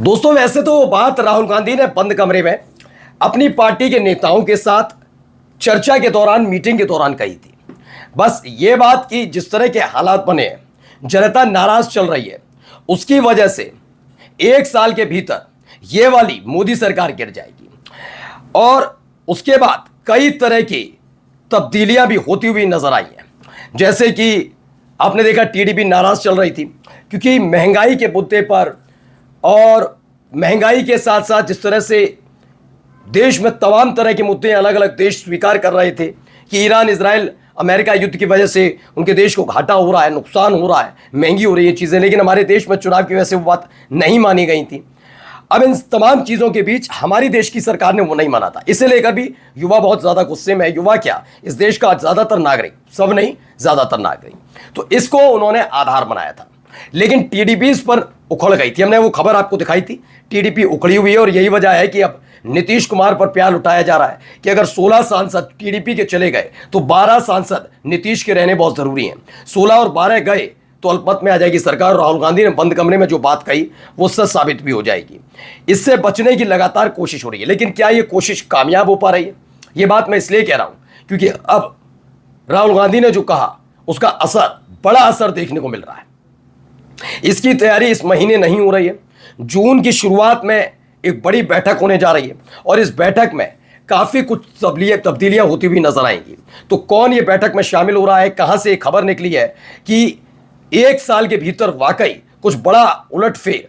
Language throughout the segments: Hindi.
दोस्तों, वैसे तो वो बात राहुल गांधी ने बंद कमरे में अपनी पार्टी के नेताओं के साथ चर्चा के दौरान, मीटिंग के दौरान कही थी। बस ये बात कि जिस तरह के हालात बने हैं, जनता नाराज चल रही है, उसकी वजह से 1 साल के भीतर ये वाली मोदी सरकार गिर जाएगी। और उसके बाद कई तरह की तब्दीलियां भी होती हुई नजर आई हैं। जैसे कि आपने देखा, टीडीपी नाराज चल रही थी क्योंकि महंगाई के मुद्दे पर, और महंगाई के साथ साथ जिस तरह से देश में तमाम तरह के मुद्दे अलग अलग देश स्वीकार कर रहे थे कि ईरान इजराइल अमेरिका युद्ध की वजह से उनके देश को घाटा हो रहा है, नुकसान हो रहा है, महंगी हो रही है चीज़ें, लेकिन हमारे देश में चुनाव की वजह से वो बात नहीं मानी गई थी। अब इन तमाम चीज़ों के बीच हमारी देश की सरकार ने वो नहीं माना था। इसे लेकर भी युवा बहुत ज़्यादा गुस्से में है। युवा क्या, इस देश का ज़्यादातर नागरिक, सब नहीं ज़्यादातर नागरिक, तो इसको उन्होंने आधार बनाया था। लेकिन टीडीपी इस पर उखड़ गई थी। हमने वो खबर आपको दिखाई थी, टीडीपी उखड़ी हुई है। और यही वजह है कि अब नीतीश कुमार पर प्यार उठाया जा रहा है कि अगर 16 सांसद टीडीपी के चले गए तो 12 सांसद नीतीश के रहने बहुत जरूरी हैं। 16 और 12 गए तो अल्पमत में आ जाएगी सरकार। राहुल गांधी ने बंद कमरे में जो बात कही वो सच साबित भी हो जाएगी। इससे बचने की लगातार कोशिश हो रही है, लेकिन क्या ये कोशिश कामयाब हो पा रही है? ये बात मैं इसलिए कह रहा हूं क्योंकि अब राहुल गांधी ने जो कहा उसका असर, बड़ा असर देखने को मिल रहा है। इसकी तैयारी इस महीने नहीं हो रही है। जून की शुरुआत में एक बड़ी बैठक होने जा रही है और इस बैठक में काफी कुछ तब्दीलियां होती हुई नजर आएंगी। तो कौन ये बैठक में शामिल हो रहा है, कहां से एक खबर निकली है कि 1 साल के भीतर वाकई कुछ बड़ा उलटफेर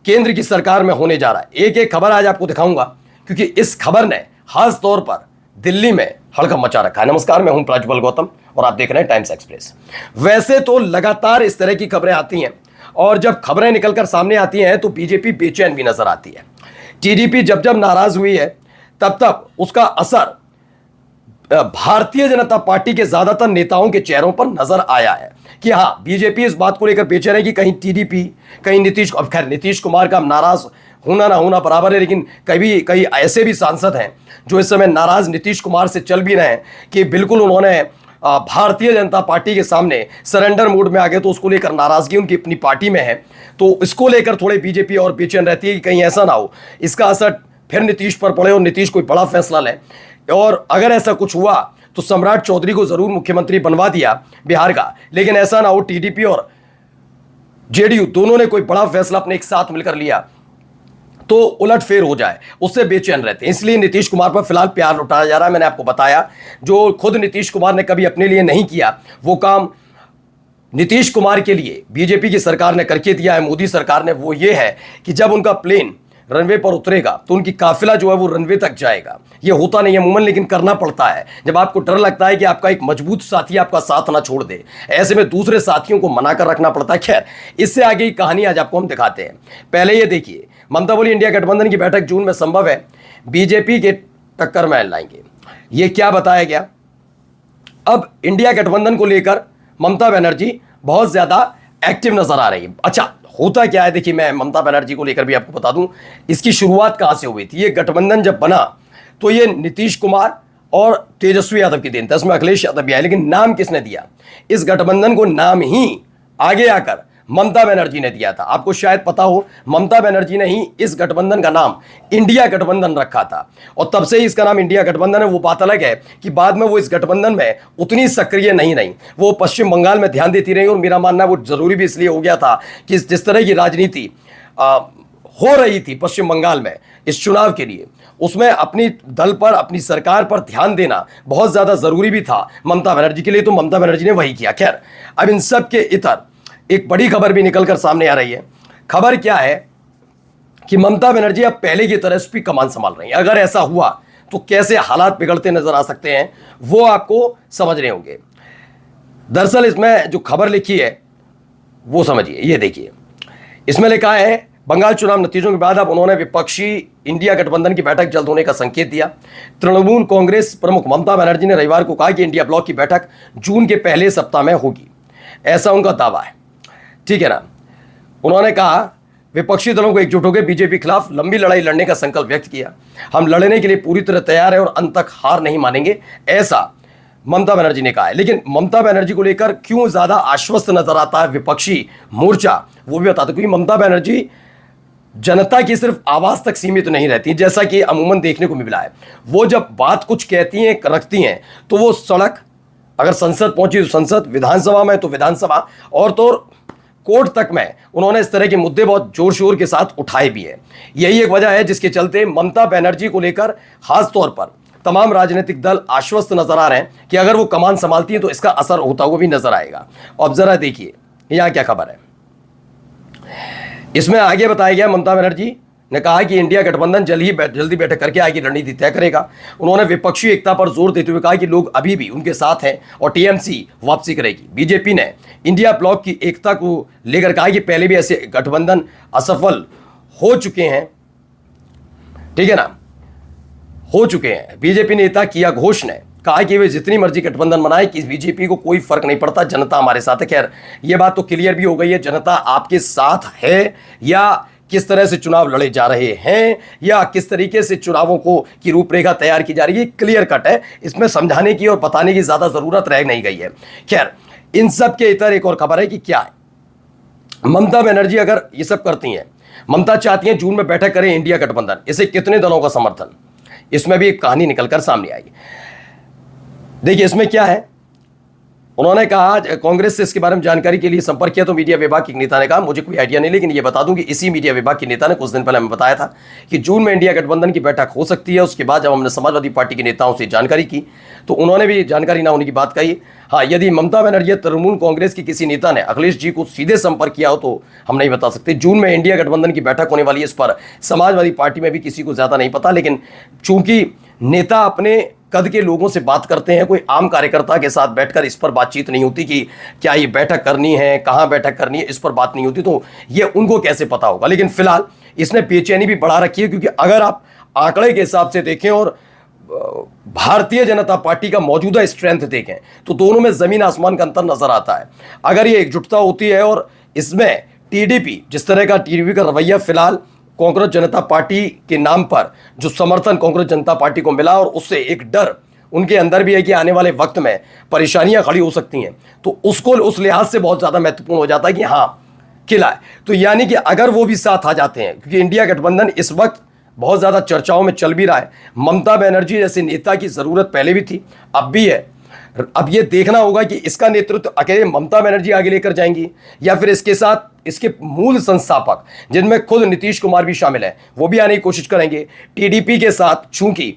केंद्र की सरकार में होने जा रहा है। एक एक खबर आज आपको दिखाऊंगा क्योंकि इस खबर ने खास तौर पर दिल्ली में हड़कंप मचा रखा है। नमस्कार, मैं हूं प्रज्वल गौतम और आप देख रहे हैं टाइम्स एक्सप्रेस। वैसे तो लगातार इस तरह की खबरें आती हैं और जब खबरें निकलकर सामने आती हैं तो बीजेपी बेचैन भी नजर आती है। टीडीपी जब जब नाराज हुई है तब तब उसका असर भारतीय जनता पार्टी के ज्यादातर नेताओं के चेहरों पर नजर आया है कि हाँ, बीजेपी इस बात को लेकर बेचैन है कि कहीं टीडीपी, कहीं नीतीश, अब खैर नीतीश कुमार का नाराज होना ना होना बराबर है, लेकिन कई ऐसे भी सांसद हैं जो इस समय नाराज नीतीश कुमार से चल भी रहे हैं कि बिल्कुल उन्होंने भारतीय जनता पार्टी के सामने सरेंडर मोड में आ गए, तो उसको लेकर नाराजगी उनकी अपनी पार्टी में है। तो इसको लेकर थोड़े बीजेपी और बेचैन रहती है कि कहीं ऐसा ना हो इसका असर फिर नीतीश पर पड़े और नीतीश कोई बड़ा फैसला ले। और अगर ऐसा कुछ हुआ तो सम्राट चौधरी को जरूर मुख्यमंत्री बनवा दिया बिहार का, लेकिन ऐसा ना हो टीडीपी और जेडीयू दोनों ने कोई बड़ा फैसला अपने एक साथ मिलकर लिया तो उलटफेर हो जाए, उससे बेचैन रहते हैं। इसलिए नीतीश कुमार पर फिलहाल प्यार लुटाया जा रहा है। मैंने आपको बताया, जो खुद नीतीश कुमार ने कभी अपने लिए नहीं किया वो काम नीतीश कुमार के लिए बीजेपी की सरकार ने करके दिया है, मोदी सरकार ने। वो ये है कि जब उनका प्लेन रनवे पर उतरेगा तो उनकी काफिला जो है वो रनवे तक जाएगा। ये होता नहीं है अमूमन, लेकिन करना पड़ता है जब आपको डर लगता है कि आपका एक मजबूत साथी आपका साथ ना छोड़ दे। ऐसे में दूसरे साथियों को मना कर रखना पड़ता है। खैर, इससे आगे की कहानी आज आपको हम दिखाते हैं। पहले ये देखिए, ममता बोली इंडिया गठबंधन की बैठक जून में संभव है, बीजेपी के टक्कर में लाएंगे। ये क्या बताया गया? अब इंडिया गठबंधन को लेकर ममता बनर्जी बहुत ज्यादा एक्टिव नजर आ रही है। अच्छा, होता क्या है, देखिए मैं ममता बनर्जी को लेकर भी आपको बता दूं इसकी शुरुआत कहां से हुई थी। ये गठबंधन जब बना तो ये नीतीश कुमार और तेजस्वी यादव की देन था, इसमें अखिलेश यादव भी आए, लेकिन नाम किसने दिया? इस गठबंधन को नाम ही आगे आकर ममता बनर्जी ने दिया था। आपको शायद पता हो, ममता बनर्जी ने ही इस गठबंधन का नाम इंडिया गठबंधन रखा था और तब से ही इसका नाम इंडिया गठबंधन है। वो बात अलग है कि बाद में वो इस गठबंधन में उतनी सक्रिय नहीं रही, वो पश्चिम बंगाल में ध्यान देती रही। और मेरा मानना है वो जरूरी भी इसलिए हो गया था कि जिस तरह की राजनीति हो रही थी पश्चिम बंगाल में इस चुनाव के लिए, उसमें अपनी दल पर, अपनी सरकार पर ध्यान देना बहुत ज्यादा जरूरी भी था ममता बनर्जी के लिए, तो ममता बनर्जी ने वही किया। खैर, अब इन सब के इतर एक बड़ी खबर भी निकलकर सामने आ रही है। खबर क्या है कि ममता बनर्जी अब पहले की तरह एसपी कमान संभाल रही है। अगर ऐसा हुआ तो कैसे हालात बिगड़ते नजर आ सकते हैं वो आपको समझ रहे होंगे। दरअसल इसमें जो खबर लिखी है वो समझिए, ये देखिए, इसमें लिखा है बंगाल चुनाव नतीजों के बाद अब उन्होंने विपक्षी इंडिया गठबंधन की बैठक जल्द होने का संकेत दिया। तृणमूल कांग्रेस प्रमुख ममता बनर्जी ने रविवार को कहा कि इंडिया ब्लॉक की बैठक जून के पहले सप्ताह में होगी, ऐसा उनका दावा है। ठीक है ना? उन्होंने कहा विपक्षी दलों को एकजुट होकर बीजेपी के खिलाफ लंबी लड़ाई लड़ने का संकल्प व्यक्त किया। हम लड़ने के लिए पूरी तरह तैयार है और अंत तक हार नहीं मानेंगे, ऐसा ममता बनर्जी ने कहा है। लेकिन ममता बनर्जी को लेकर क्यों ज्यादा आश्वस्त नजर आता है विपक्षी मोर्चा, वो भी बताते, क्योंकि ममता बनर्जी जनता की सिर्फ आवाज तक सीमित नहीं रहती, जैसा कि अमूमन देखने को मिला है। वो जब बात कुछ कहती हैं, रखती हैं, तो वो सड़क, अगर संसद पहुंची तो संसद, विधानसभा में तो विधानसभा, और तो कोर्ट तक में उन्होंने इस तरह के मुद्दे बहुत जोर शोर के साथ उठाए भी हैं। यही एक वजह है जिसके चलते ममता बनर्जी को लेकर खास तौर पर तमाम राजनीतिक दल आश्वस्त नजर आ रहे हैं कि अगर वो कमान संभालती हैं तो इसका असर होता हुआ भी नजर आएगा। अब जरा देखिए यहां क्या खबर है। इसमें आगे बताया गया, ममता बनर्जी ने कहा कि इंडिया गठबंधन जल्दी बैठक करके आगे रणनीति तय करेगा। उन्होंने विपक्षी एकता पर जोर देते हुए कहा कि लोग अभी भी उनके साथ हैं और टीएमसी वापसी करेगी। बीजेपी ने इंडिया ब्लॉक की एकता को लेकर कहा कि पहले भी ऐसे गठबंधन असफल हो चुके हैं, ठीक है ना, हो चुके हैं। बीजेपी नेता किया घोष ने कहा कि वे जितनी मर्जी गठबंधन बनाए कि बीजेपी को कोई फर्क नहीं पड़ता, जनता हमारे साथ है। खैर ये बात तो क्लियर भी हो गई है, जनता आपके साथ है, या किस तरह से चुनाव लड़े जा रहे हैं या किस तरीके से चुनावों को की रूपरेखा तैयार की जा रही है, क्लियर कट है। इसमें समझाने की और बताने की ज्यादा जरूरत रह नहीं गई है। खैर इन सब के इतर एक और खबर है कि क्या है, ममता बनर्जी अगर ये सब करती हैं, ममता चाहती हैं जून में बैठक करें इंडिया गठबंधन, इसे कितने दलों का समर्थन, इसमें भी एक कहानी निकलकर सामने आई। देखिए इसमें क्या है, उन्होंने कहा कांग्रेस से इसके बारे में जानकारी के लिए संपर्क किया तो मीडिया विभाग के नेता ने कहा मुझे कोई आइडिया नहीं, लेकिन ये बता दूं कि इसी मीडिया विभाग के नेता ने कुछ दिन पहले हमें बताया था कि जून में इंडिया गठबंधन की बैठक हो सकती है। उसके बाद जब हमने समाजवादी पार्टी के नेताओं से जानकारी की तो उन्होंने भी जानकारी ना होने की बात कही। हाँ, यदि ममता बनर्जी तृणमूल कांग्रेस की किसी नेता ने अखिलेश जी को सीधे संपर्क किया हो तो हम नहीं बता सकते। जून में इंडिया गठबंधन की बैठक होने वाली है, इस पर समाजवादी पार्टी में भी किसी को ज्यादा नहीं पता, लेकिन चूंकि नेता अपने कद के लोगों से बात करते हैं, कोई आम कार्यकर्ता के साथ बैठकर इस पर बातचीत नहीं होती कि क्या ये बैठक करनी है, कहां बैठक करनी है, इस पर बात नहीं होती, तो ये उनको कैसे पता होगा। लेकिन फिलहाल इसने बेचैनी भी बढ़ा रखी है, क्योंकि अगर आप आंकड़े के हिसाब से देखें और भारतीय जनता पार्टी का मौजूदा स्ट्रेंथ देखें तो दोनों में जमीन आसमान का अंतर नजर आता है। अगर ये एकजुटता होती है और इसमें टीडीपी, जिस तरह का टीडीपी का रवैया फिलहाल कांग्रेस जनता पार्टी के नाम पर जो समर्थन कांग्रेस जनता पार्टी को मिला और उससे एक डर उनके अंदर भी है कि आने वाले वक्त में परेशानियां खड़ी हो सकती हैं, तो उसको उस लिहाज से बहुत ज्यादा महत्वपूर्ण हो जाता है कि हाँ किला है। तो यानी कि अगर वो भी साथ आ जाते हैं, क्योंकि इंडिया गठबंधन इस वक्त बहुत ज्यादा चर्चाओं में चल भी रहा है, ममता बनर्जी जैसे नेता की जरूरत पहले भी थी, अब भी है। अब ये देखना होगा कि इसका नेतृत्व अकेले ममता बनर्जी आगे लेकर जाएंगी या फिर इसके साथ इसके मूल संस्थापक जिनमें खुद नीतीश कुमार भी शामिल है वो भी आने की कोशिश करेंगे। टीडीपी के साथ चूंकि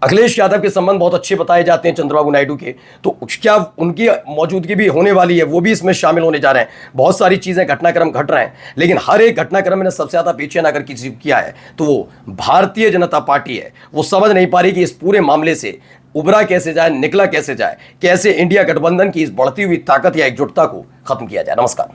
अखिलेश यादव के संबंध बहुत अच्छे बताए जाते हैं चंद्रबाबू नायडू के, तो क्या उनकी मौजूदगी भी होने वाली है, वो भी इसमें शामिल होने जा रहे हैं। बहुत सारी चीजें घटनाक्रम घट रहे हैं, लेकिन हर एक घटनाक्रम ने सबसे ज्यादा बेचैन अगर किसी को किया है तो वो भारतीय जनता पार्टी है। वो समझ नहीं पा रही कि इस पूरे मामले से उभरा कैसे जाए, निकला कैसे जाए, कैसे इंडिया गठबंधन की इस बढ़ती हुई ताकत या एकजुटता को खत्म किया जाए। नमस्कार।